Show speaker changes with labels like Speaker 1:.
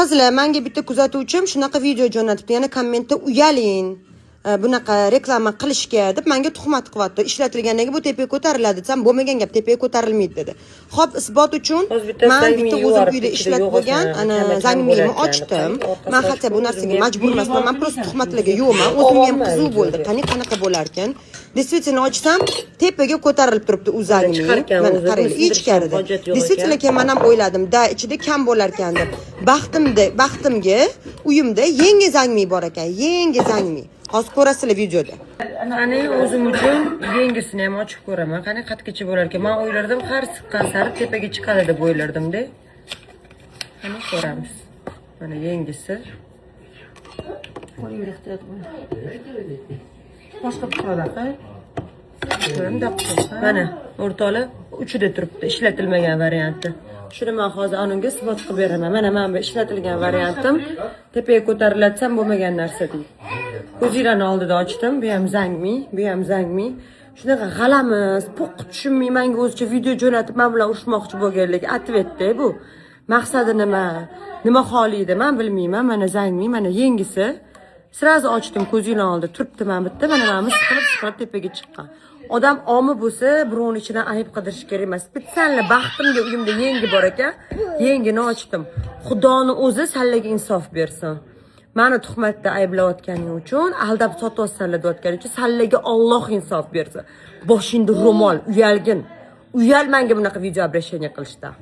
Speaker 1: Nazla menga bitta kuzatuvchim shunaqa video jo'natibdi. Yana kommentda uyaling. Bunaqa reklama qilishga deb menga tuhmat qilyapti. Ishlatilgandan keyin bu tepaga ko'tariladi desam, bo'lmagan gap, tepaga ko'tarilmaydi dedi. Xo'p, isbot uchun men bitta o'zim uyda ishlatib qo'ygan, ana zangmiyni ochdim. Men hatto bu narsaga majbur emasman. Men просто tuhmatlarga yo'qman. O'zimga ham qiziq bo'ldi. Qanaqa bo'lar ekan? Действительно ochsam, tepaga ko'tarilib turibdi u zangmi. Mana qarang, ichkarida. Действительно keyin men ham o'yladim, da ichida kam bo'lar ekan deb. Baxtimga uyimda yangi zangmi bor ekan, yangi zangmi. Hozir ko'rasizlar videoda.
Speaker 2: Qani o'zim uchun yengisini ham ochib ko'raman. Qani qatgacha bo'lar ekan. Men o'ylardim, har siqqan sari tepaga chiqadi deb o'ylardim-da. Qani ko'ramiz. Mana yengisi. Qo'lingga ehtiyot bo'l. Boshqa qiladi. Mana o'rtoqlar uchida turibdi, ishlatilmagan varianti. Shuni men hozir anunga isbot qilib beraman. Mana men bu ishlatilgan variantim tepaga ko'tarilatsam bo'lmagan narsa deydi. Ko'zinglarni oldida ochdim. Bu ham zangmi, bu ham zangmi. Shunaqa g'alamiz, po'q tushunmay menga o'zicha video jo'natib men bilan urushmoqchi bo'lganlik atvetda bu. Maqsadi nima? Nima xohlaydi? Men bilmayman. Mana zangmi, mana yengisi. Sirazi ochdim, ko'zinglar oldida turibdi men bitta. Mana men siqilib tepaga chiqqan. Odam omi bo'lsa, birovning ichidan ayb qidirish kerak emas. Spetsional baxtimga uyimda yengi bor ekan, yengini ochdim. Xudoning o'zi sallaga insof bersin. Meni tuhmatda ayblayotganing uchun, aldab sotyapsanlar deyotganing uchun sallaga Alloh insof bersin. Boshingda ro'mol, uyalgin. Uyal menga bunaqa video обращение qilishdan.